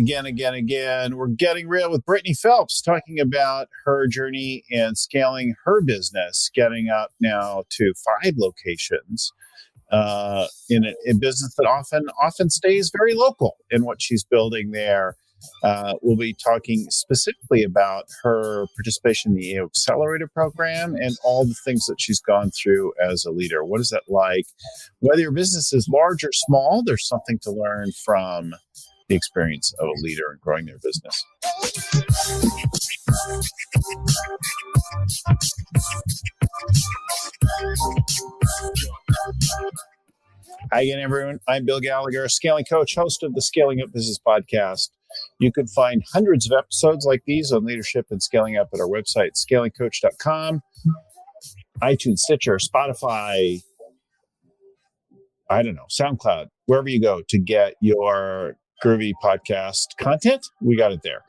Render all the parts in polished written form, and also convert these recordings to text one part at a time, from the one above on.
again. We're getting real with Brittany Phelps, talking about her journey in scaling her business, getting up now to 5 locations in a business that often stays very local in what she's building there. We'll be talking specifically about her participation in the EO Accelerator program and all the things that she's gone through as a leader. What is that like? Whether your business is large or small, there's something to learn from the experience of a leader in growing their business. Hi again, everyone. I'm Bill Gallagher, scaling coach, host of the Scaling Up Business podcast. You can find hundreds of episodes like these on leadership and scaling up at our website, scalingcoach.com, iTunes, Stitcher, Spotify, SoundCloud, wherever you go to get your groovy podcast content. We got it there.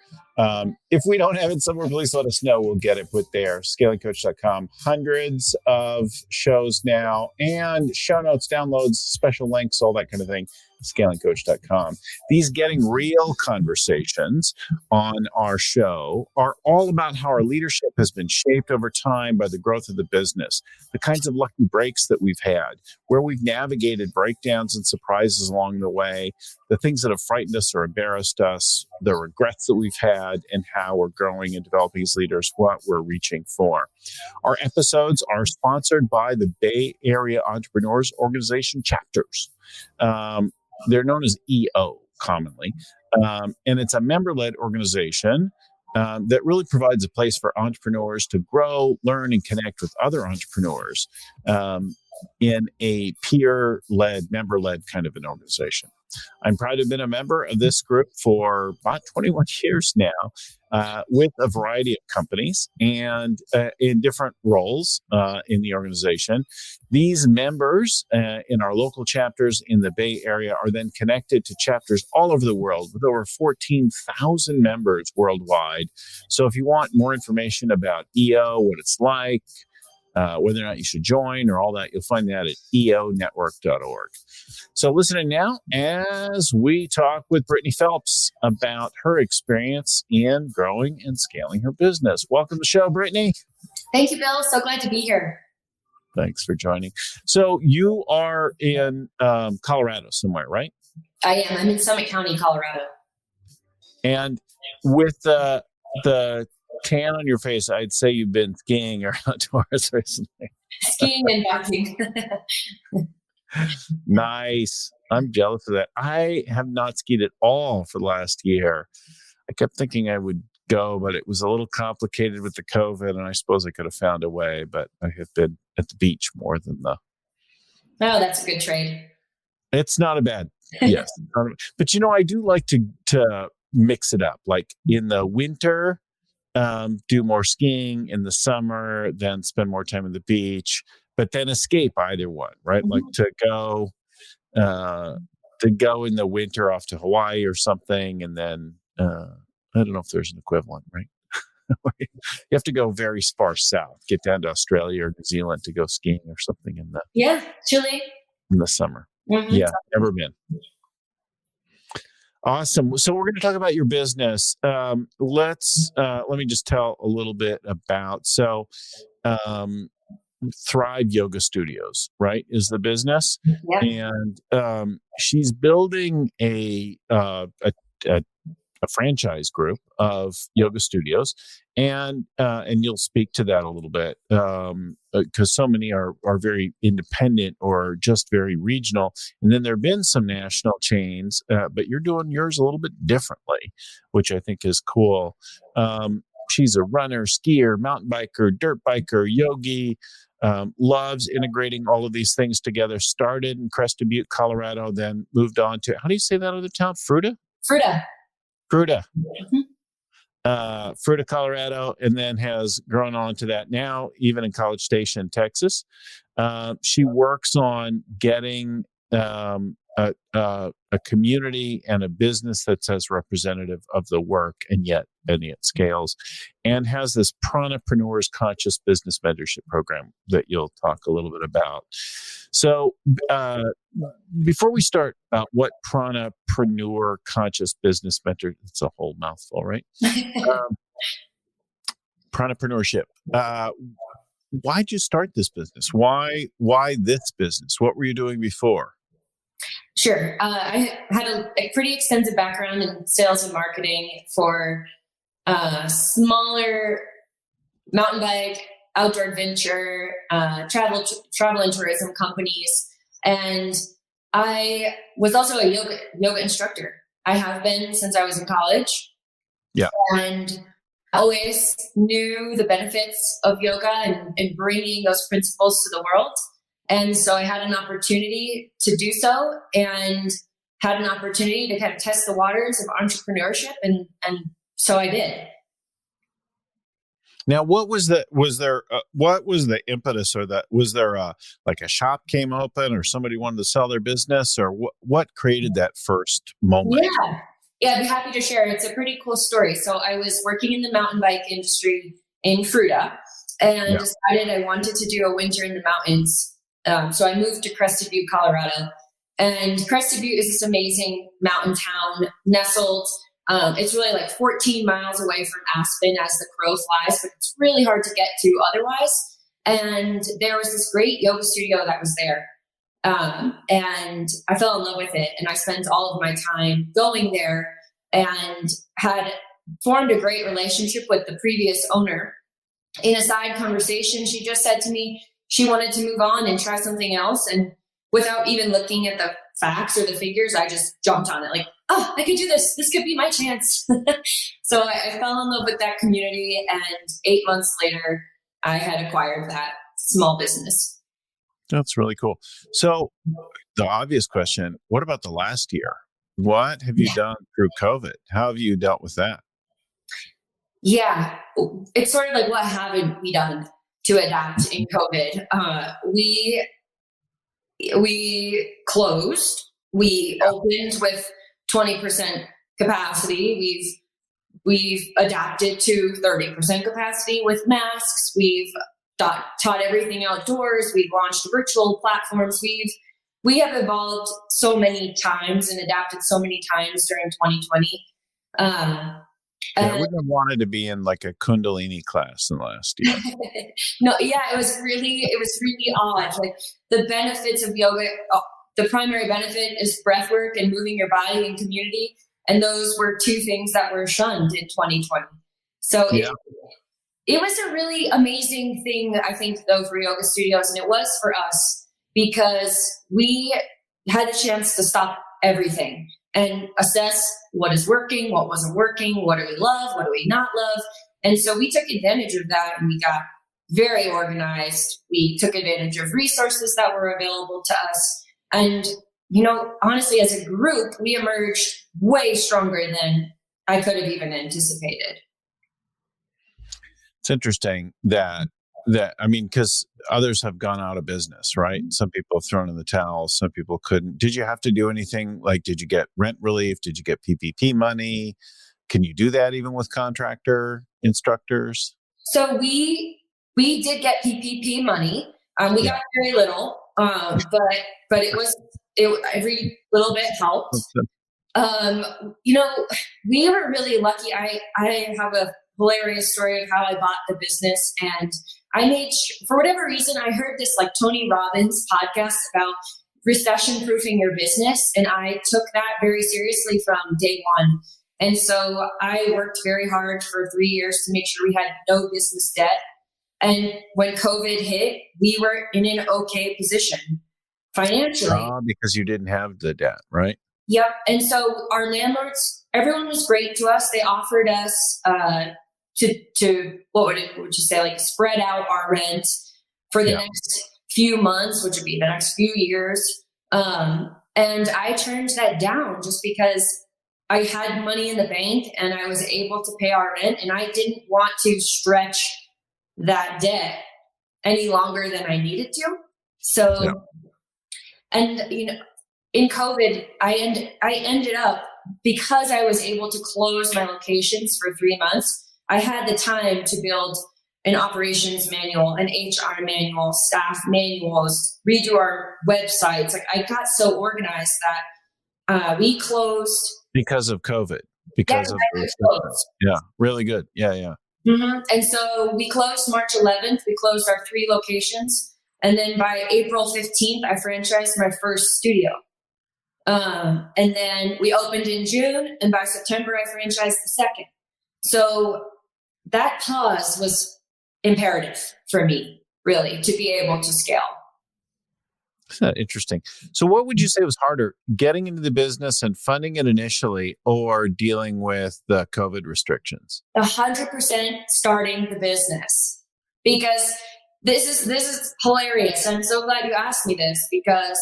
If we don't have it somewhere, please let us know. We'll get it put there. Scalingcoach.com. Hundreds of shows now and show notes, downloads, special links, all that kind of thing. Scalingcoach.com. These getting real conversations on our show are all about how our leadership has been shaped over time by the growth of the business, the kinds of lucky breaks that we've had, where we've navigated breakdowns and surprises along the way, the things that have frightened us or embarrassed us, the regrets that we've had, and how we're growing and developing as leaders, what we're reaching for. Our episodes are sponsored by the Bay Area Entrepreneurs Organization chapters. They're known as EO commonly, and it's a member-led organization that really provides a place for entrepreneurs to grow, learn, and connect with other entrepreneurs in a peer-led, member-led kind of an organization. I'm proud to have been a member of this group for about 21 years now, with a variety of companies and in different roles in the organization. These members in our local chapters in the Bay Area are then connected to chapters all over the world with over 14,000 members worldwide. So if you want more information about EO, what it's like, whether or not you should join or all that, you'll find that at eonetwork.org. So listening now as we talk with Brittany Phelps about her experience in growing and scaling her business. Welcome to the show, Brittany. Thank you, Bill. So glad to be here. Thanks for joining. So you are in Colorado somewhere, right? I am. I'm in Summit County, Colorado. And with the tan on your face, I'd say you've been skiing or outdoors recently. Skiing and boxing. Nice. I'm jealous of that. I have not skied at all for the last year. I kept thinking I would go, but it was a little complicated with the COVID, and I suppose I could have found a way, but I have been at the beach more than Oh, that's a good trade. It's not a bad, yes. But I do like to mix it up. Like in the winter, do more skiing, in the summer, then spend more time at the beach, but then escape either one, right? Mm-hmm. Like to go in the winter off to Hawaii or something, and then I don't know if there's an equivalent, right? You have to go very far south, get down to Australia or New Zealand to go skiing or something Chile in the summer. Mm-hmm. Yeah, never been. Awesome. So we're going to talk about your business. Let me just tell a little bit about, Thrive Yoga Studios, right, is the business. Yeah. And she's building a franchise group of yoga studios, and you'll speak to that a little bit because so many are very independent or just very regional, and then there have been some national chains, but you're doing yours a little bit differently, which I think is cool. She's a runner, skier, mountain biker, dirt biker, yogi. Loves integrating all of these things together. Started in Crested Butte, Colorado, then moved on to, how do you say that other town? Fruita. Mm-hmm. Fruita, Colorado, and then has grown on to that now, even in College Station, Texas. She works on getting a community and a business that's as representative of the work, and yet it scales, and has this Preneurs Conscious Business Mentorship Program that you'll talk a little bit about. So before we start, what Preneur Conscious Business Mentor, it's a whole mouthful, right? Preneurship. Why'd you start this business? Why this business? What were you doing before? Sure. I had a pretty extensive background in sales and marketing for smaller mountain bike, outdoor adventure, travel and tourism companies. And I was also a yoga instructor. I have been since I was in college. Yeah. And I always knew the benefits of yoga and bringing those principles to the world. And so I had an opportunity to do so, and had an opportunity to kind of test the waters of entrepreneurship. And so I did. Now, what was the impetus, or that was there like a shop came open, or somebody wanted to sell their business, or what created that first moment? Yeah, I'd be happy to share. It's a pretty cool story. So I was working in the mountain bike industry in Fruita, and decided I wanted to do a winter in the mountains. So I moved to Crested Butte, Colorado, and Crested Butte is this amazing mountain town nestled. It's really like 14 miles away from Aspen as the crow flies, but it's really hard to get to otherwise. And there was this great yoga studio that was there. And I fell in love with it. And I spent all of my time going there, and had formed a great relationship with the previous owner. In a side conversation, she just said to me she wanted to move on and try something else. And without even looking at the facts or the figures, I just jumped on it like, oh, I could do this. This could be my chance. So I fell in love with that community. And 8 months later, I had acquired that small business. That's really cool. So the obvious question, what about the last year? What have you done through COVID? How have you dealt with that? Yeah, it's sort of like, what haven't we done to adapt in COVID? We closed. We opened with 20% capacity. We've adapted to 30% capacity with masks. We've taught everything outdoors. We've launched virtual platforms. We have evolved so many times and adapted so many times during 2020. I wouldn't have wanted to be in like a Kundalini class in the last year. No, yeah, it was really odd. Like, the benefits of yoga, the primary benefit is breath work and moving your body in community. And those were two things that were shunned in 2020. So it was a really amazing thing, I think, though, for yoga studios. And it was for us because we had a chance to stop everything and assess what is working, what wasn't working, what do we love, what do we not love. And so we took advantage of that, and we got very organized. We took advantage of resources that were available to us. And, honestly, as a group, we emerged way stronger than I could have even anticipated. It's interesting that because others have gone out of business, right? Some people have thrown in the towel. Some people couldn't. Did you have to do anything? Like, did you get rent relief? Did you get PPP money? Can you do that even with contractor instructors? So we did get PPP money. We got very little, but every little bit helped. We were really lucky. I have a hilarious story of how I bought the business, and I made for whatever reason, I heard this like Tony Robbins podcast about recession proofing your business. And I took that very seriously from day one. And so I worked very hard for 3 years to make sure we had no business debt. And when COVID hit, we were in an okay position financially. Because you didn't have the debt, right? Yep. And so our landlords, everyone was great to us. They offered us to what would you say, like, spread out our rent for the next few months, which would be the next few years. And I turned that down just because I had money in the bank and I was able to pay our rent, and I didn't want to stretch that debt any longer than I needed to. So, and in COVID, I ended up, because I was able to close my locations for 3 months, I had the time to build an operations manual, an HR manual, staff manuals, redo our websites. Like, I got so organized that we closed. Because of COVID, Yeah, because of the restrictions. Yeah, really good. Yeah, yeah. Mm-hmm. And so we closed March 11th. We closed our 3 locations. And then by April 15th, I franchised my first studio. And then we opened in June, and by September, I franchised the second. So that pause was imperative for me, really, to be able to scale. Interesting. So what would you say was harder, getting into the business and funding it initially, or dealing with the COVID restrictions? 100% starting the business, because this is hilarious. I'm so glad you asked me this, because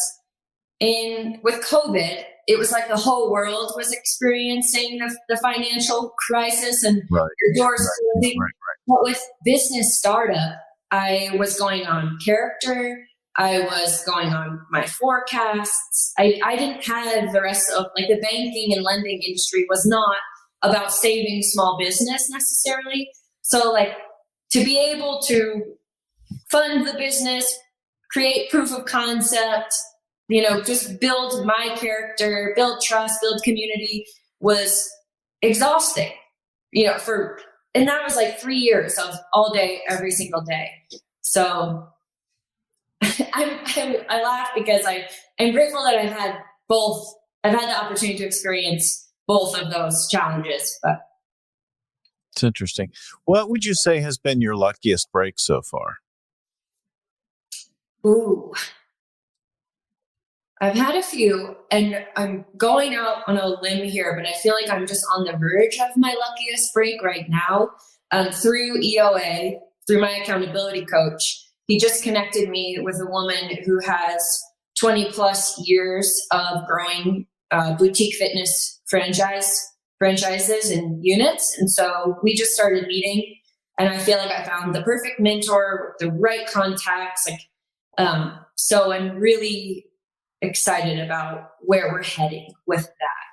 with COVID, it was like the whole world was experiencing the financial crisis and the doors closing. But with business startup, I was going on character. I was going on my forecasts. I didn't have the rest of, like, the banking and lending industry was not about saving small business necessarily. So, like, to be able to fund the business, create proof of concept, just build my character, build trust, build community was exhausting, and that was like 3 years of all day, every single day. So I laugh because I'm grateful that I've had both. I've had the opportunity to experience both of those challenges. But it's interesting. What would you say has been your luckiest break so far? Ooh, I've had a few, and I'm going out on a limb here, but I feel like I'm just on the verge of my luckiest break right now. Through EOA, through my accountability coach, he just connected me with a woman who has 20 plus years of growing boutique fitness franchises and units. And so we just started meeting, and I feel like I found the perfect mentor with the right contacts. So I'm really excited about where we're heading with that.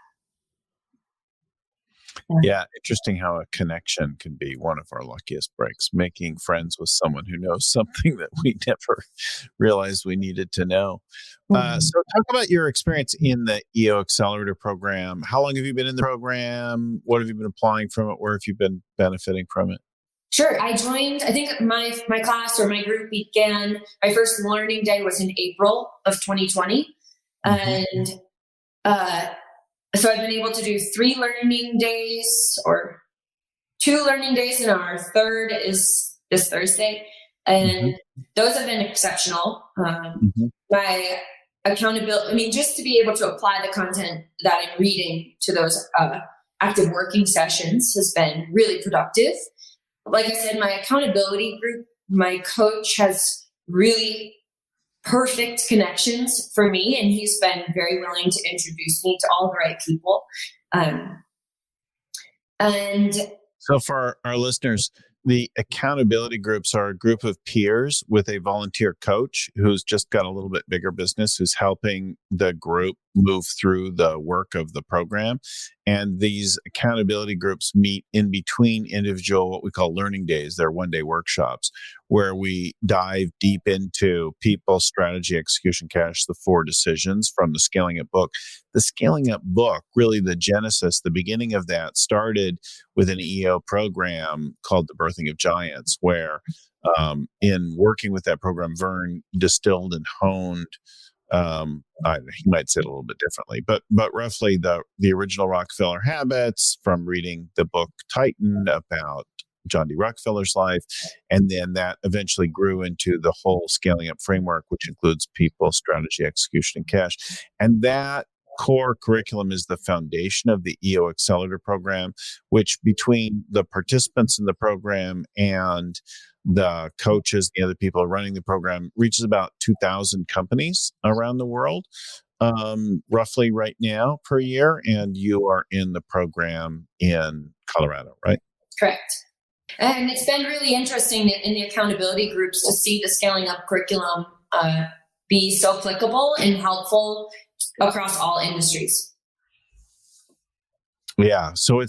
Yeah, interesting how a connection can be one of our luckiest breaks, making friends with someone who knows something that we never realized we needed to know. So talk about your experience in the EO Accelerator program. How long have you been in the program? What have you been applying from it? Where have you been benefiting from it? Sure. I joined, I think my class or my group began, my first learning day was in April of 2020. And so I've been able to do 3 learning days, or 2 learning days, and our third is this Thursday. And those have been exceptional. My accountability, just to be able to apply the content that I'm reading to those active working sessions has been really productive. Like I said, my accountability group, my coach has really perfect connections for me, and he's been very willing to introduce me to all the right people. And so for our listeners, the accountability groups are a group of peers with a volunteer coach who's just got a little bit bigger business, who's helping the group move through the work of the program. And these accountability groups meet in between individual, what we call learning days. They're one-day workshops where we dive deep into people, strategy, execution, cash, the 4 decisions from the Scaling Up book. The Scaling Up book, really the genesis, the beginning of that started with an EO program called The Birthing of Giants, where in working with that program, Vern distilled and honed, he might say it a little bit differently, but roughly the original Rockefeller habits from reading the book Titan about John D. Rockefeller's life. And then that eventually grew into the whole Scaling Up framework, which includes people, strategy, execution, and cash. And that core curriculum is the foundation of the EO Accelerator program, which between the participants in the program and the coaches, the other people running the program, reaches about 2,000 companies around the world, roughly right now per year. And you are in the program in Colorado, right? Correct. And it's been really interesting in the accountability groups to see the Scaling Up curriculum be so applicable and helpful across all industries. Yeah. So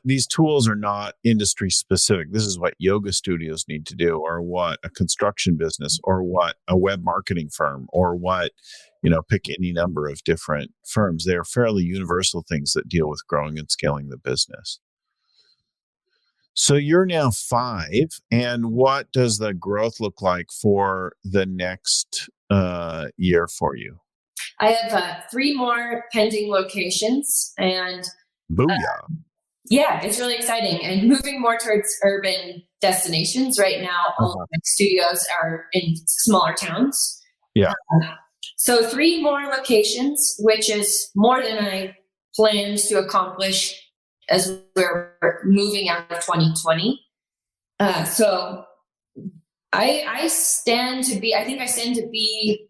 these tools are not industry specific. This is what yoga studios need to do, or what a construction business, or what a web marketing firm, or what, pick any number of different firms. They're fairly universal things that deal with growing and scaling the business. So you're now 5, and what does the growth look like for the next year for you? I have 3 more pending locations, and booyah. Yeah, it's really exciting, and moving more towards urban destinations. Right now, all of my studios are in smaller towns. Yeah. So 3 more locations, which is more than I planned to accomplish as we're moving out of 2020. So I stand to be,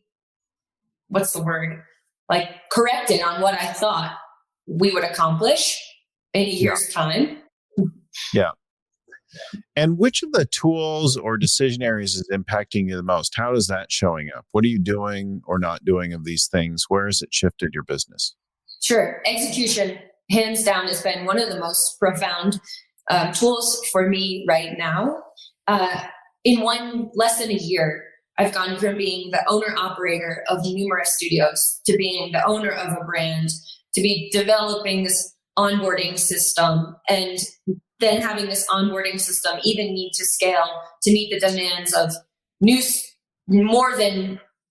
what's the word? Like, corrected on what I thought we would accomplish in a year's time. Yeah. And which of the tools or decision areas is impacting you the most? How is that showing up? What are you doing or not doing of these things? Where has it shifted your business? Sure. Execution, hands down, has been one of the most profound tools for me right now. In less than a year, I've gone from being the owner-operator of numerous studios to being the owner of a brand, to be developing this onboarding system, and then having this onboarding system even need to scale to meet the demands of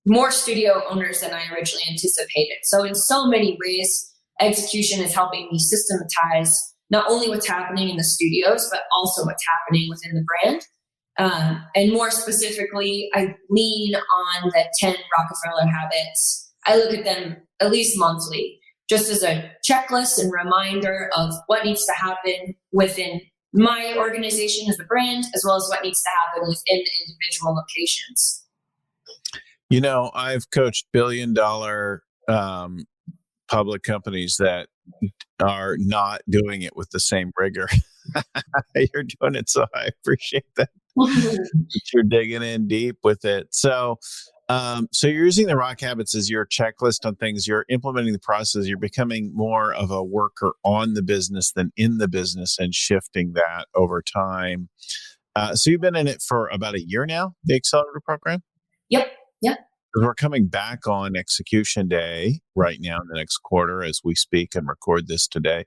more studio owners than I originally anticipated. So in so many ways, execution is helping me systematize not only what's happening in the studios, but also what's happening within the brand. And more specifically, I lean on the 10 Rockefeller habits. I look at them at least monthly, just as a checklist and reminder of what needs to happen within my organization as a brand, as well as what needs to happen within individual locations. I've coached billion-dollar public companies that are not doing it with the same rigor. You're doing it, so I appreciate that. You're digging in deep with it. So you're using the rock habits as your checklist on things. You're implementing the process. You're becoming more of a worker on the business than in the business, and shifting that over time. So you've been in it for about a year now, the Accelerator program? Yep. We're coming back on Execution Day right now in the next quarter as we speak and record this today.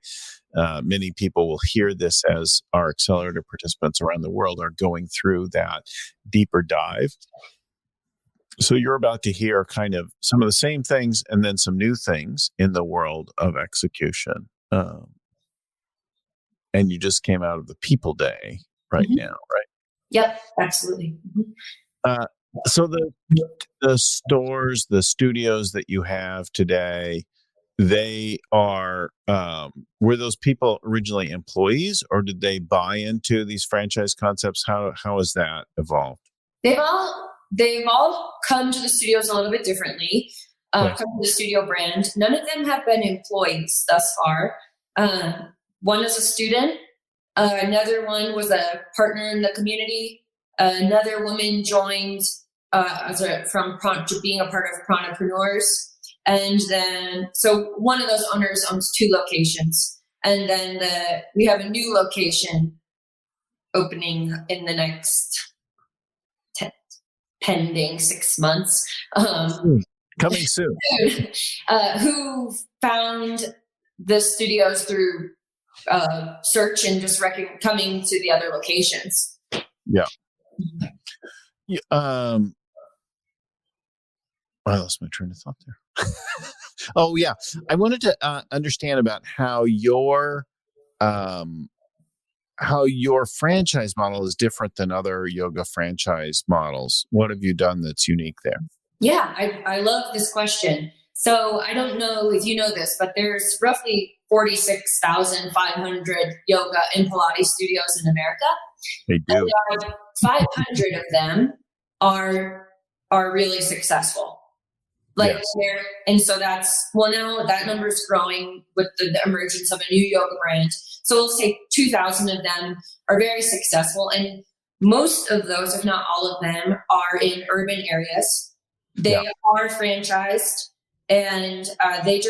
Many people will hear this as our Accelerator participants around the world are going through that deeper dive. So you're about to hear kind of some of the same things and then some new things in the world of execution. And you just came out of the People Day right now, right? Yep, absolutely. So the stores, the studios that you have today, they are, were those people originally employees, or did they buy into these franchise concepts? How has that evolved? They've all come to the studios a little bit differently, come to the studio brand. None of them have been employees thus far. One is a student. Another one was a partner in the community. Another woman joined from being a part of Prana Preneurs. And then, so one of those owners owns 2 locations. And then we have a new location opening in the next pending 6 months. Coming soon. Who found the studios through search and just coming to the other locations. Yeah. I lost my train of thought there. Oh yeah, I wanted to understand about how your franchise model is different than other yoga franchise models. What have you done that's unique there? Yeah, I love this question. So I don't know if you know this, but there's roughly 46,500 yoga and Pilates studios in America. They do. And 500 of them are really successful. And so now that number is growing with the emergence of a new yoga brand. So we'll say 2,000 of them are very successful. And most of those, if not all of them, are in urban areas. They are franchised. and they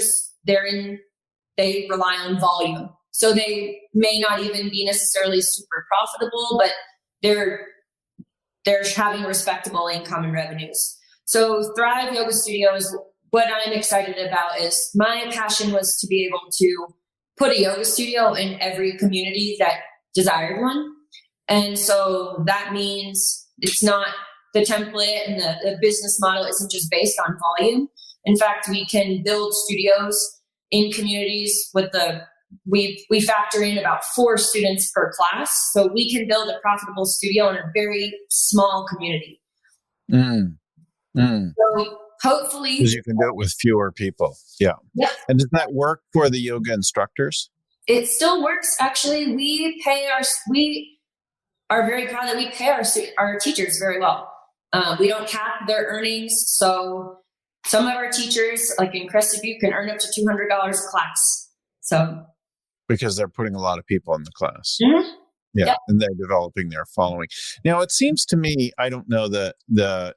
rely on volume. So they may not even be necessarily super profitable, but they're having respectable income and revenues. So Thrive Yoga Studios, what I'm excited about is my passion was to be able to put a yoga studio in every community that desired one. And so that means it's not the template, and the business model isn't just based on volume. In fact, we can build studios in communities with we factor in about 4 students per class. So we can build a profitable studio in a very small community. So hopefully, because you can do it with fewer people. Yeah. And does that work for the yoga instructors? It still works. Actually, we are very proud that we pay our teachers very well. We don't cap their earnings. So some of our teachers, like in Crested Butte, can earn up to $200 a class. So because they're putting a lot of people in the class. Mm-hmm. Yeah. Yep. And they're developing their following. Now, it seems to me, I don't know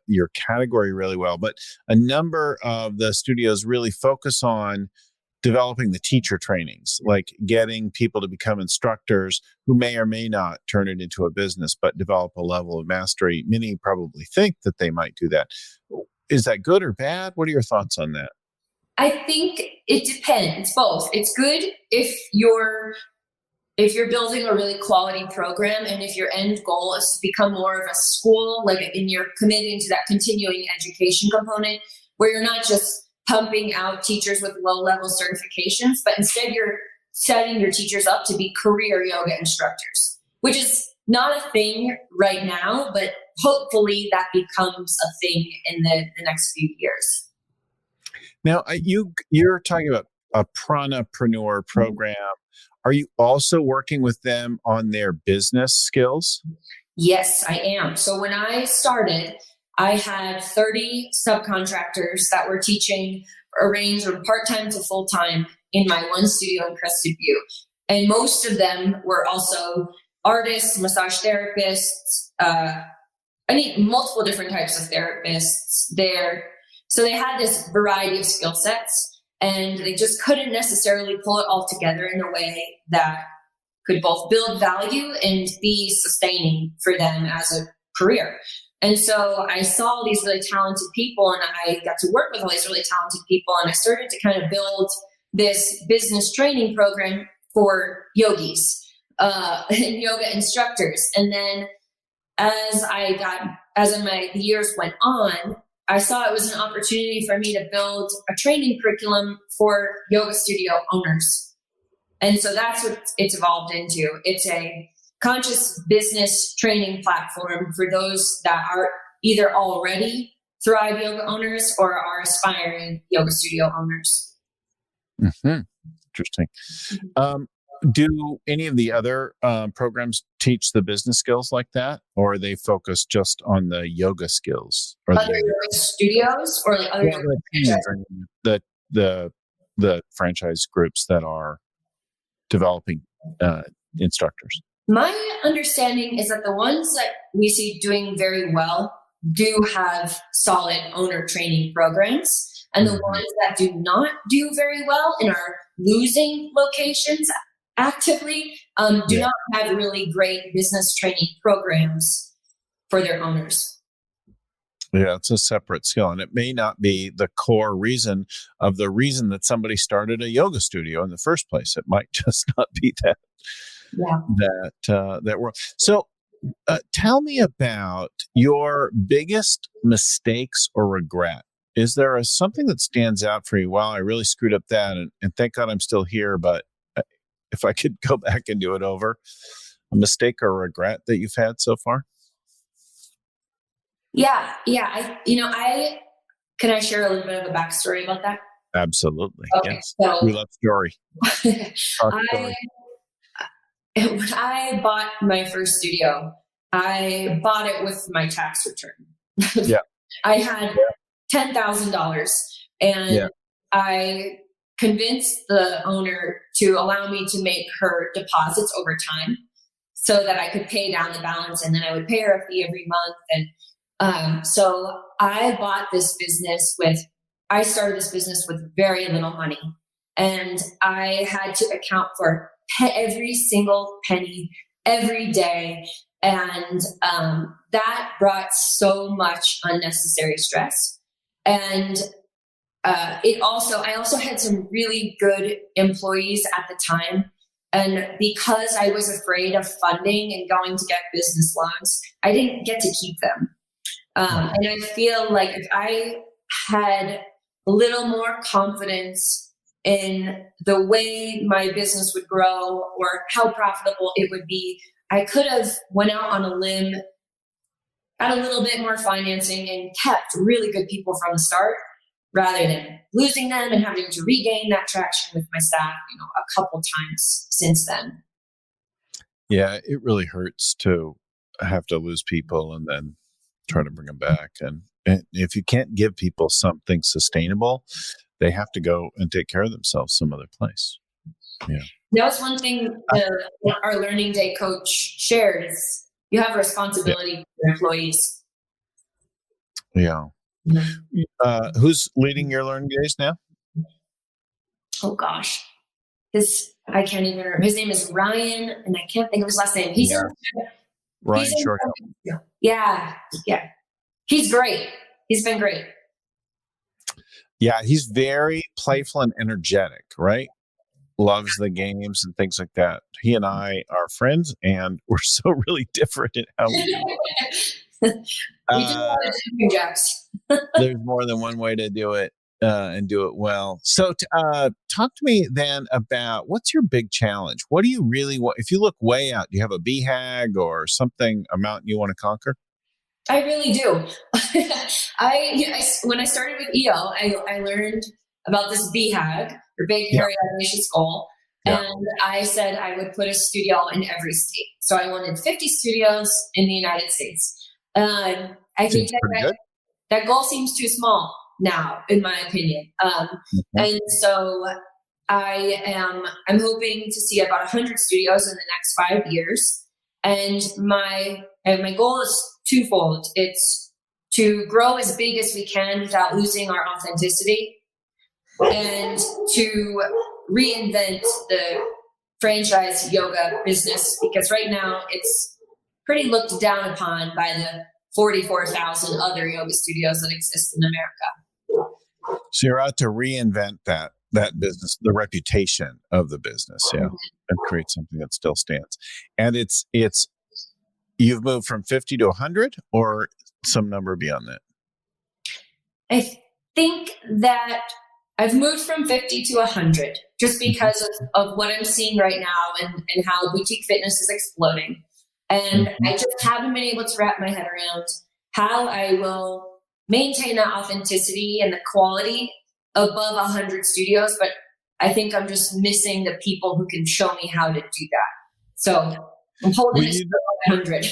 your category really well, but a number of the studios really focus on developing the teacher trainings, like getting people to become instructors who may or may not turn it into a business, but develop a level of mastery. Many probably think that they might do that. Is that good or bad? What are your thoughts on that? I think it depends. Both. It's good if you're building a really quality program, and if your end goal is to become more of a school, and you're committing to that continuing education component, where you're not just pumping out teachers with low-level certifications, but instead you're setting your teachers up to be career yoga instructors, which is not a thing right now, but hopefully that becomes a thing in the next few years. Now, you're talking about a Prana Preneur program. Are you also working with them on their business skills? Yes, I am. So when I started, I had 30 subcontractors that were teaching a range from part-time to full-time in my one studio in Crested Butte. And most of them were also artists, massage therapists. I need multiple different types of therapists there. So they had this variety of skill sets, and they just couldn't necessarily pull it all together in a way that could both build value and be sustaining for them as a career. And so I saw all these really talented people, and I got to work with all these really talented people, and I started to kind of build this business training program for yogis and yoga instructors. And then as the years went on, I saw it was an opportunity for me to build a training curriculum for yoga studio owners. And so that's what it's evolved into. It's a conscious business training platform for those that are either already Thrive Yoga owners or are aspiring yoga studio owners. Mm-hmm. Interesting. Do any of the other programs teach the business skills like that, or are they focused just on the yoga skills? Or other yoga studios, or like other the franchise groups that are developing instructors? My understanding is that the ones that we see doing very well do have solid owner training programs, and the ones that do not do very well and are losing locations actively do not have really great business training programs for their owners. Yeah, it's a separate skill, and it may not be the core reason that somebody started a yoga studio in the first place. It might just not be that. That world. So tell me about your biggest mistakes or regret. Is there something that stands out for you? Wow, I really screwed up that, and thank God I'm still here, but if I could go back and do it over, a mistake or regret that you've had so far? Yeah. Can I share a little bit of a backstory about that? Absolutely. Okay, yes. so We love story. When I bought my first studio, I bought it with my tax return. Yeah. I had $10,000, and I convinced the owner to allow me to make her deposits over time so that I could pay down the balance, and then I would pay her a fee every month. And so I bought this business with I started this business with very little money, and I had to account for every single penny every day. And that brought so much unnecessary stress. And I also had some really good employees at the time. And because I was afraid of funding and going to get business loans, I didn't get to keep them. And I feel like if I had a little more confidence in the way my business would grow or how profitable it would be, I could have went out on a limb, got a little bit more financing, and kept really good people from the start, rather than losing them and having to regain that traction with my staff, a couple times since then. Yeah, it really hurts to have to lose people and then try to bring them back. And if you can't give people something sustainable, they have to go and take care of themselves some other place. Yeah. That was one thing our Learning Day coach shared is you have a responsibility for your employees. Yeah. Mm-hmm. Who's leading your Learning Days now? Oh gosh. I can't even remember. His name is Ryan, and I can't think of his last name. Ryan Short. Yeah. He's great. He's been great. Yeah, he's very playful and energetic, right? Loves the games and things like that. He and I are friends, and we're so really different in how we do it. We do a lot of jumping jacks. There's more than one way to do it and do it well. So talk to me then about what's your big challenge? What do you really want? If you look way out, do you have a BHAG or something, a mountain you want to conquer? I really do. When I started with EO, I learned about this BHAG, or Big Hairy Audacious Goal. Yeah. And I said I would put a studio in every state. So I wanted 50 studios in the United States. I think that goal seems too small now, in my opinion. And so I'm hoping to see about 100 studios in the next 5 years. And my goal is twofold. It's to grow as big as we can without losing our authenticity, and to reinvent the franchise yoga business, because right now it's pretty looked down upon by the 44,000 other yoga studios that exist in America. So you're out to reinvent that business, the reputation of the business, and create something that still stands. And it's you've moved from 50 to 100, or some number beyond that? I think that I've moved from 50 to 100 just because of what I'm seeing right now and how boutique fitness is exploding. And I just haven't been able to wrap my head around how I will maintain that authenticity and the quality above 100 studios. But I think I'm just missing the people who can show me how to do that. So I'm holding it to 100.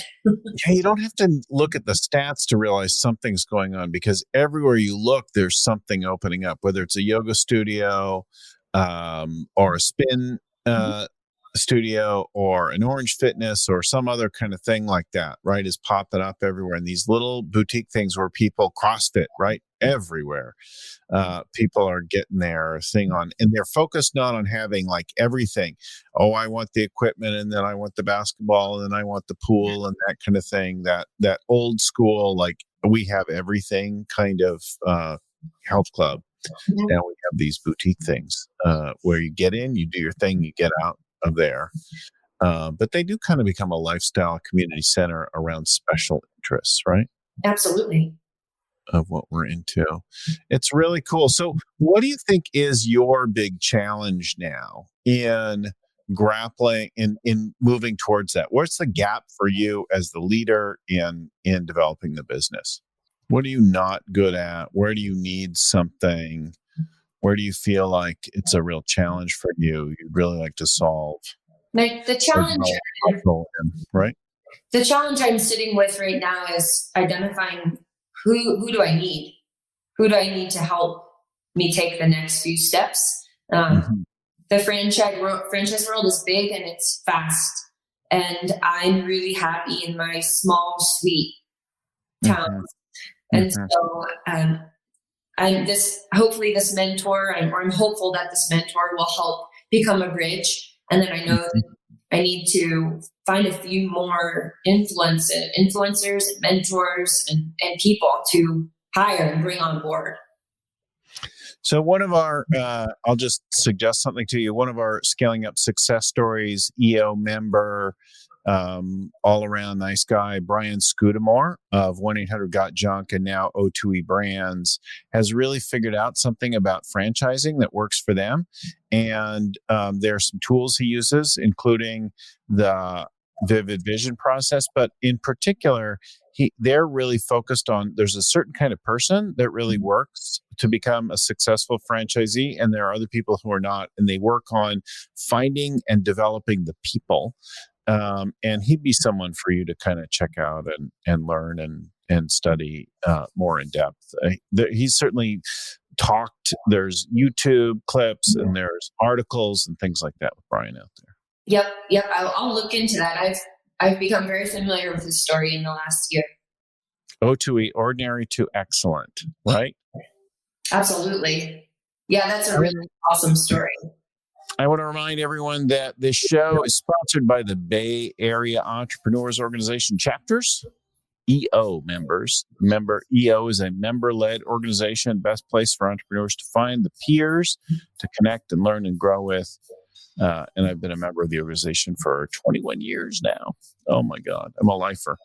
You don't have to look at the stats to realize something's going on, because everywhere you look, there's something opening up, whether it's a yoga studio or a spin studio or an Orange Fitness or some other kind of thing like that, right, is popping up everywhere. And these little boutique things where people CrossFit, right, everywhere. People are getting their thing on, and they're focused not on having like everything. Oh, I want the equipment, and then I want the basketball, and then I want the pool and that kind of thing. That old school, like we have everything kind of health club. Now we have these boutique things where you get in, you do your thing, you get out of there. But they do kind of become a lifestyle community center around special interests, right? Absolutely. Of what we're into. It's really cool. So what do you think is your big challenge now in grappling in moving towards that? What's the gap for you as the leader in developing the business? What are you not good at? Where do you need something? Where do you feel like it's a real challenge for you? You'd really like to solve? Like the challenge, right? The challenge I'm sitting with right now is identifying who do I need? Who do I need to help me take the next few steps? The franchise world is big and it's fast. And I'm really happy in my small, sweet towns. And so And hopefully this mentor, I'm hopeful that this mentor will help become a bridge. And then I know that I need to find a few more influencers and mentors and people to hire and bring on board. So one of our, I'll just suggest something to you. One of our Scaling Up success stories, EO member, all around nice guy, Brian Scudamore of 1-800-GOT-JUNK and now O2E Brands, has really figured out something about franchising that works for them. And there are some tools he uses, including the Vivid Vision process, but in particular, they're really focused on, there's a certain kind of person that really works to become a successful franchisee, and there are other people who are not, and they work on finding and developing the people. And he'd be someone for you to kind of check out and learn and study more in depth. He's certainly talked, there's YouTube clips and there's articles and things like that with Brian out there. Yep. I'll look into that. I've become very familiar with his story in the last year. O2E, ordinary to excellent, right? Absolutely. Yeah, that's a really awesome story. I want to remind everyone that this show is sponsored by the Bay Area Entrepreneurs Organization chapters, EO members. Remember, EO is a member-led organization, best place for entrepreneurs to find the peers to connect and learn and grow with. And I've been a member of the organization for 21 years now. Oh my God, I'm a lifer.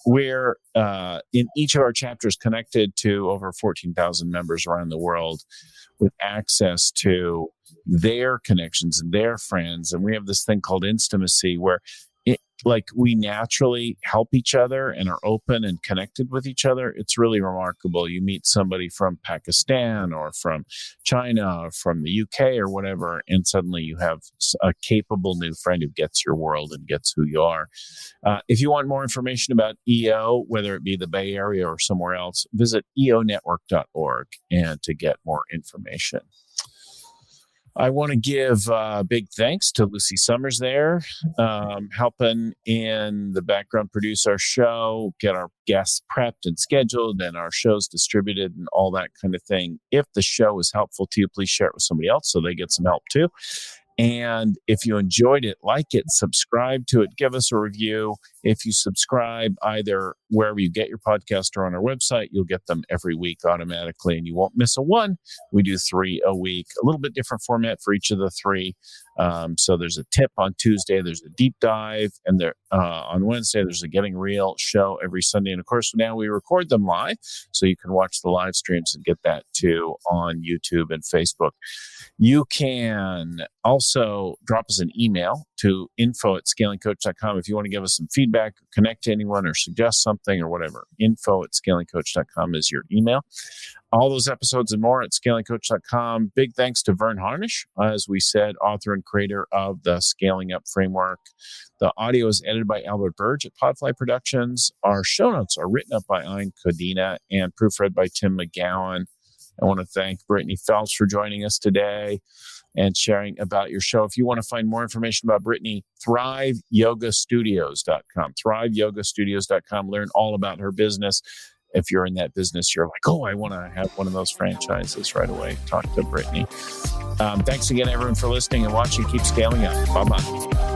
We're in each of our chapters connected to over 14,000 members around the world with access to their connections and their friends. And we have this thing called intimacy where we naturally help each other and are open and connected with each other. It's really remarkable. You meet somebody from Pakistan or from China or from the UK or whatever, and suddenly you have a capable new friend who gets your world and gets who you are. If you want more information about EO, whether it be the Bay Area or somewhere else, visit eonetwork.org and to get more information. I want to give big thanks to Lucy Summers there, helping in the background produce our show, get our guests prepped and scheduled, and our shows distributed and all that kind of thing. If the show is helpful to you, please share it with somebody else so they get some help too. And if you enjoyed it, like it, subscribe to it, give us a review. If you subscribe either wherever you get your podcast or on our website, you'll get them every week automatically and you won't miss a one. We do 3 a week, a little bit different format for each of the 3. So there's a tip on Tuesday, there's a deep dive, and there on Wednesday, there's a Getting Real show every Sunday. And of course, now we record them live, so you can watch the live streams and get that too on YouTube and Facebook. You can also drop us an email to info@scalingcoach.com if you want to give us some feedback, or connect to anyone, or suggest something or whatever. info@scalingcoach.com is your email. All those episodes and more at scalingcoach.com. Big thanks to Vern Harnish, as we said, author and creator of the Scaling Up Framework. The audio is edited by Albert Burge at Podfly Productions. Our show notes are written up by Ayn Codina and proofread by Tim McGowan. I want to thank Brittany Phelps for joining us today and sharing about your show. If you want to find more information about Brittany, thriveyogastudios.com. thriveyogastudios.com. Learn all about her business. If you're in that business, you're like, oh, I want to have one of those franchises right away. Talk to Brittany. Thanks again, everyone, for listening and watching. Keep scaling up. Bye-bye.